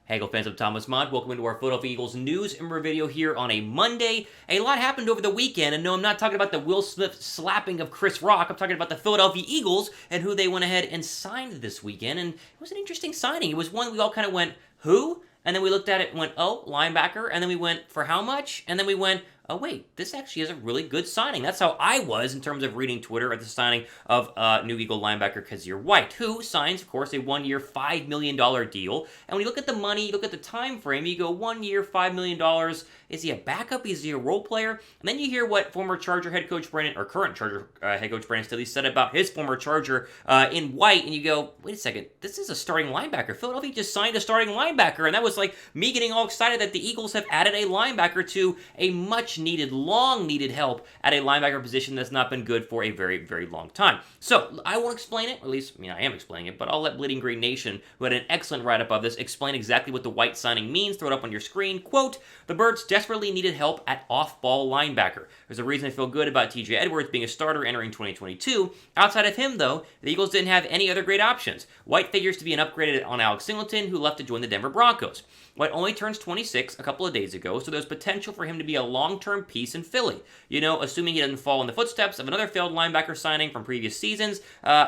Hey, Eagle fans, I'm Thomas Mond. Welcome into our Philadelphia Eagles news and review video here on a Monday. A lot happened over the weekend, and no, I'm not talking about the Will Smith slapping of Chris Rock. I'm talking about the Philadelphia Eagles and who they went ahead and signed this weekend, and it was an interesting signing. It was one we all kind of went, who? And then we looked at it and went, oh, linebacker, and then we went, for how much? And then we went, oh wait, this actually is a really good signing. That's how I was in terms of reading Twitter at the signing of new Eagle linebacker Kyzir White, who signs, of course, a one-year, $5 million deal. And when you look at the money, you look at the time frame, you go 1 year, $5 million. Is he a backup? Is he a role player? And then you hear what former Charger head coach Brandon, or current Charger head coach Brandon Staley said about his former Charger in White, and you go, wait a second, this is a starting linebacker. Philadelphia just signed a starting linebacker, and that was like me getting all excited that the Eagles have added a linebacker to a much-needed, long-needed help at a linebacker position that's not been good for a very, very long time. So, I won't explain it, or at least, I am explaining it, but I'll let Bleeding Green Nation, who had an excellent write-up of this, explain exactly what the White signing means. Throw it up on your screen. Quote, the Birds desperately needed help at off-ball linebacker. There's a reason I feel good about TJ Edwards being a starter entering 2022. Outside of him, though, the Eagles didn't have any other great options. White figures to be an upgrade on Alex Singleton, who left to join the Denver Broncos. White only turns 26 a couple of days ago, so there's potential for him to be a long-term piece in Philly. You know, assuming he doesn't fall in the footsteps of another failed linebacker signing from previous seasons.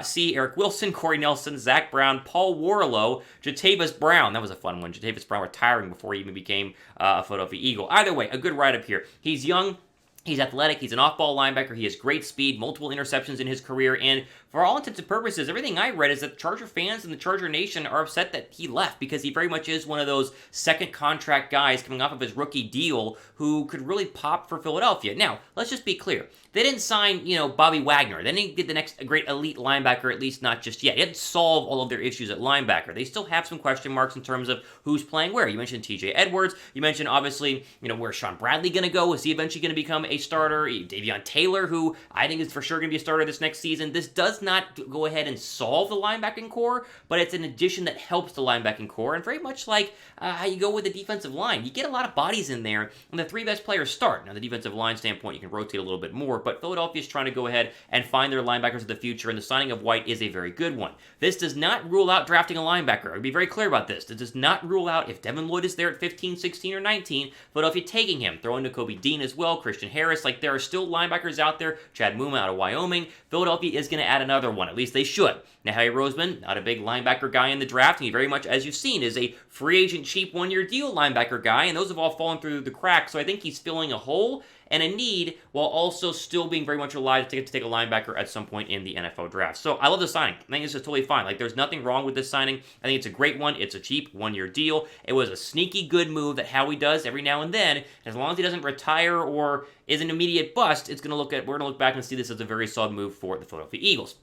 See Eric Wilson, Corey Nelson, Zach Brown, Paul Warlow, Jatavis Brown. That was a fun one. Jatavis Brown retiring before he even became a Philadelphia Eagle. Either way, a good write-up here. He's young. He's athletic, he's an off-ball linebacker, he has great speed, multiple interceptions in his career, and for all intents and purposes, everything I read is that Charger fans and the Charger Nation are upset that he left because he very much is one of those second contract guys coming off of his rookie deal who could really pop for Philadelphia. Now, let's just be clear. They didn't sign, Bobby Wagner. They didn't get the next great elite linebacker, at least not just yet. He didn't solve all of their issues at linebacker. They still have some question marks in terms of who's playing where. You mentioned TJ Edwards. You mentioned, obviously, where's Sean Bradley going to go? Is he eventually going to become a starter? Davion Taylor, who I think is for sure going to be a starter this next season. This does not go ahead and solve the linebacking core, but it's an addition that helps the linebacking core, and very much like how you go with the defensive line. You get a lot of bodies in there, and the three best players start. Now, the defensive line standpoint, you can rotate a little bit more, but Philadelphia is trying to go ahead and find their linebackers of the future, and the signing of White is a very good one. This does not rule out drafting a linebacker. I'll be very clear about this. This does not rule out if Devin Lloyd is there at 15, 16, or 19, Philadelphia taking him. Throw in Nakobe Dean as well, Christian Harris. Like, there are still linebackers out there. Chad Muma out of Wyoming. Philadelphia is going to add another one. At least they should. Now, Harry Roseman, not a big linebacker guy in the draft. He very much, as you've seen, is a free agent, cheap, one-year deal linebacker guy, and those have all fallen through the cracks, so I think he's filling a hole and a need while also still being very much alive to take a linebacker at some point in the NFL draft. So I love the signing. I think this is totally fine. Like, there's nothing wrong with this signing. I think it's a great one. It's a cheap one-year deal. It was a sneaky good move that Howie does every now and then. As long as he doesn't retire or is an immediate bust, we're going to look back and see this as a very solid move for the Philadelphia Eagles.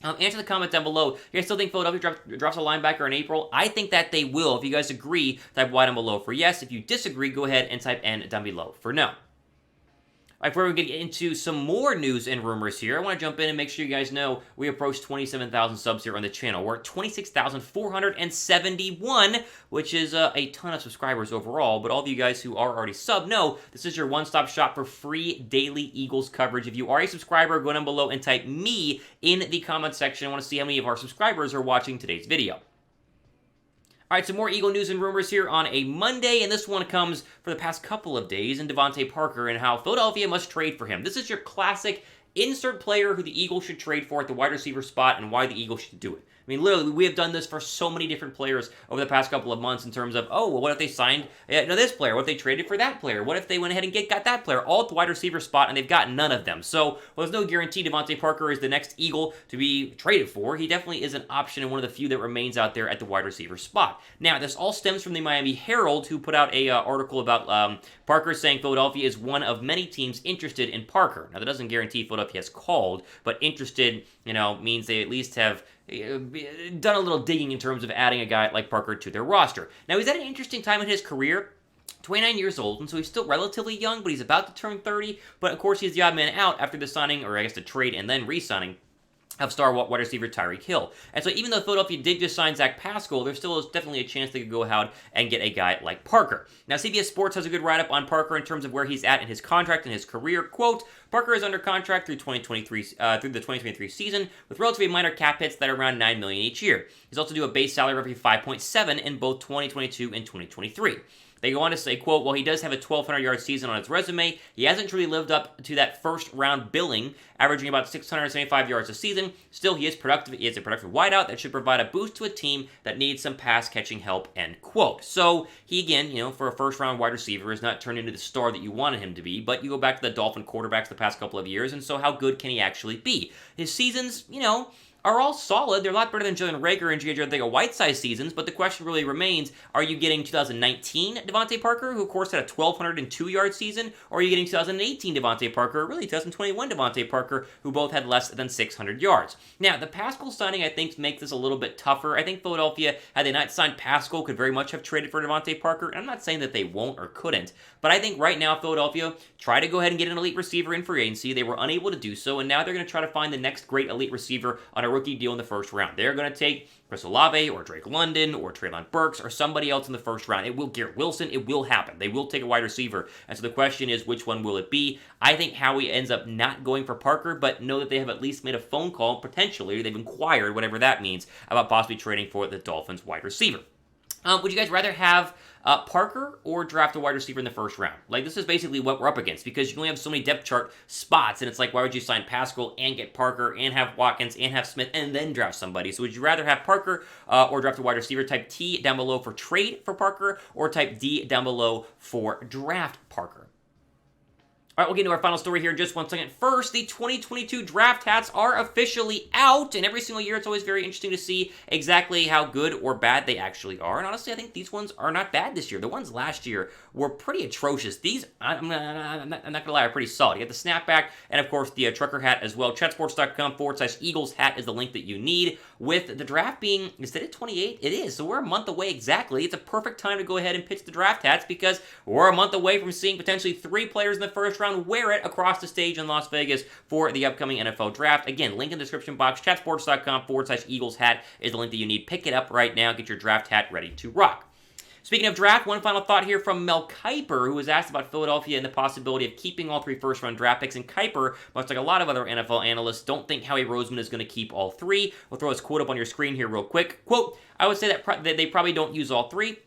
Answer the comments down below. You guys still think Philadelphia drops a linebacker in April? I think that they will. If you guys agree, type Y down below for yes. If you disagree, go ahead and type N down below for no. All right, before we get into some more news and rumors here, I want to jump in and make sure you guys know we approached 27,000 subs here on the channel. We're at 26,471, which is a ton of subscribers overall, but all of you guys who are already subbed know this is your one-stop shop for free daily Eagles coverage. If you are a subscriber, go down below and type me in the comments section. I want to see how many of our subscribers are watching today's video. All right, some more Eagle news and rumors here on a Monday, and this one comes for the past couple of days in DeVante Parker and how Philadelphia must trade for him. This is your classic insert player who the Eagles should trade for at the wide receiver spot and why the Eagles should do it. I mean, literally, we have done this for so many different players over the past couple of months in terms of, oh, well, what if they signed this player? What if they traded for that player? What if they went ahead and got that player all at the wide receiver spot and they've got none of them? So, well, there's no guarantee DeVante Parker is the next Eagle to be traded for. He definitely is an option and one of the few that remains out there at the wide receiver spot. Now, this all stems from the Miami Herald, who put out a article about Parker saying Philadelphia is one of many teams interested in Parker. Now, that doesn't guarantee Philadelphia has called, but interested, means they at least have done a little digging in terms of adding a guy like Parker to their roster. Now, he's at an interesting time in his career. 29 years old, and so he's still relatively young, but he's about to turn 30. But, of course, he's the odd man out after the signing, or I guess the trade and then re-signing of star wide receiver Tyreek Hill. And so even though Philadelphia did just sign Zach Pascal, there still is definitely a chance they could go out and get a guy like Parker. Now, CBS Sports has a good write-up on Parker in terms of where he's at in his contract and his career. Quote, Parker is under contract through the 2023 season with relatively minor cap hits that are around $9 million each year. He's also due a base salary of roughly $5.7 in both 2022 and 2023. They go on to say, quote, while he does have a 1,200-yard season on his resume, he hasn't truly lived up to that first-round billing, averaging about 675 yards a season. Still, he is productive. He is a productive wideout that should provide a boost to a team that needs some pass-catching help, end quote. So, he, again, for a first-round wide receiver, is not turned into the star that you wanted him to be, but you go back to the Dolphin quarterbacks the past couple of years, and so how good can he actually be? His seasons, are all solid. They're a lot better than Jalen Reagor and J.J. Whiteside seasons, but the question really remains, are you getting 2019 DeVante Parker, who of course had a 1,202-yard season, or are you getting 2018 DeVante Parker, really 2021 DeVante Parker, who both had less than 600 yards? Now, the Pascal signing, I think, makes this a little bit tougher. I think Philadelphia, had they not signed Pascal, could very much have traded for DeVante Parker, and I'm not saying that they won't or couldn't, but I think right now Philadelphia tried to go ahead and get an elite receiver in free agency. They were unable to do so, and now they're going to try to find the next great elite receiver on a rookie deal in the first round. They're going to take Chris Olave or Drake London or Treylon Burks or somebody else in the first round. It will Garrett Wilson. It will happen. They will take a wide receiver. And so the question is, which one will it be? I think Howie ends up not going for Parker, but know that they have at least made a phone call, potentially. They've inquired, whatever that means, about possibly trading for the Dolphins wide receiver. Would you guys rather have Parker or draft a wide receiver in the first round? Like, this is basically what we're up against because you only have so many depth chart spots, and it's like, why would you sign Pascal and get Parker and have Watkins and have Smith and then draft somebody? So would you rather have Parker or draft a wide receiver? Type T down below for trade for Parker, or type D down below for draft Parker. All right, we'll get into our final story here in just 1 second. First, the 2022 draft hats are officially out, and every single year it's always very interesting to see exactly how good or bad they actually are. And honestly, I think these ones are not bad this year. The ones last year were pretty atrocious. These, I'm not going to lie, are pretty solid. You get the snapback, and of course the trucker hat as well. Chatsports.com/Eagles hat is the link that you need. With the draft being, instead of 28, it is. So we're a month away exactly. It's a perfect time to go ahead and pitch the draft hats because we're a month away from seeing potentially 3 players in the first round wear it across the stage in Las Vegas for the upcoming NFL draft. Again, link in the description box. Chatsports.com/Eagles hat is the link that you need. Pick it up right now. Get your draft hat ready to rock. Speaking of draft, one final thought here from Mel Kiper, who was asked about Philadelphia and the possibility of keeping all 3 first-round draft picks. And Kiper, much like a lot of other NFL analysts, don't think Howie Roseman is going to keep all 3. We'll throw his quote up on your screen here real quick. Quote, I would say that they probably don't use all 3.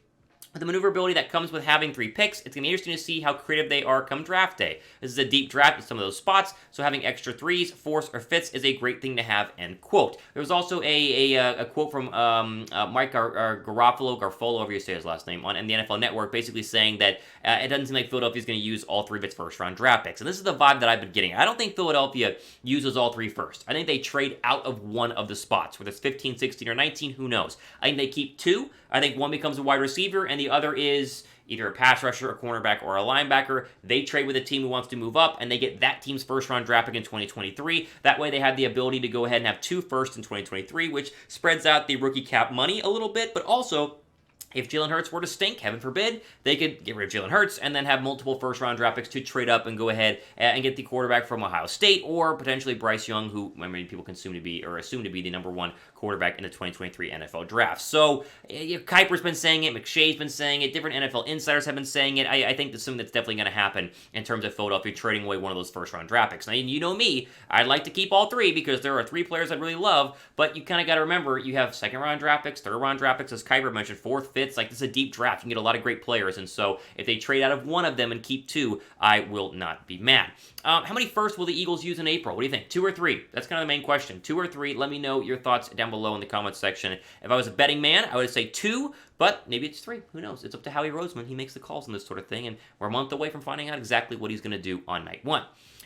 With the maneuverability that comes with having 3 picks, it's going to be interesting to see how creative they are come draft day. This is a deep draft in some of those spots, so having extra 3s, 4s, or 5s is a great thing to have, end quote. There was also a quote from Mike Garofalo, however you say his last name, on the NFL Network, basically saying that it doesn't seem like Philadelphia is going to use all 3 of its first-round draft picks. And this is the vibe that I've been getting. I don't think Philadelphia uses all 3 first. I think they trade out of one of the spots, whether it's 15, 16, or 19, who knows. I think they keep 2. I think one becomes a wide receiver, and the other is either a pass rusher, a cornerback, or a linebacker. They trade with a team who wants to move up, and they get that team's first-round draft pick in 2023. That way they have the ability to go ahead and have 2 firsts in 2023, which spreads out the rookie cap money a little bit, but also, if Jalen Hurts were to stink, heaven forbid, they could get rid of Jalen Hurts and then have multiple first-round draft picks to trade up and go ahead and get the quarterback from Ohio State, or potentially Bryce Young, who many people assume to be the number 1 quarterback in the 2023 NFL draft. So, Kiper's been saying it, McShay's been saying it, different NFL insiders have been saying it. I think that's something that's definitely going to happen in terms of Philadelphia trading away one of those first-round draft picks. Now, you know me, I'd like to keep all 3 because there are 3 players I really love, but you kind of got to remember, you have second-round draft picks, third-round draft picks, as Kiper mentioned, 4th, 5th, like this is a deep draft. You can get a lot of great players, and so if they trade out of one of them and keep 2, I will not be mad. How many firsts will the Eagles use in April? What do you think? 2 or 3? That's kind of the main question. 2 or 3? Let me know your thoughts down below in the comments section. If I was a betting man, I would say 2, but maybe it's 3. Who knows? It's up to Howie Roseman. He makes the calls on this sort of thing, and we're a month away from finding out exactly what he's going to do on night 1.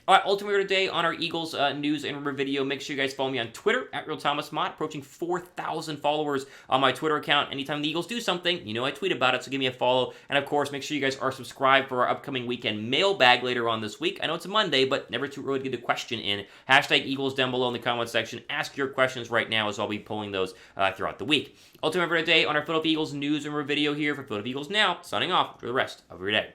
All right, ultimately today on our Eagles news and rumor video, make sure you guys follow me on Twitter, @RealThomasMott, approaching 4,000 followers on my Twitter account. Anytime the Eagles do something, you know I tweet about it, so give me a follow. And of course, make sure you guys are subscribed for our upcoming weekend mailbag later on this week. I know it's a Monday, but never too early to get a question in. #Eagles down below in the comment section. Ask your questions right now, as I'll be pulling those throughout the week. Ultimately for today on our Philadelphia Eagles news and rumor video here for Philadelphia Eagles Now, signing off for the rest of your day.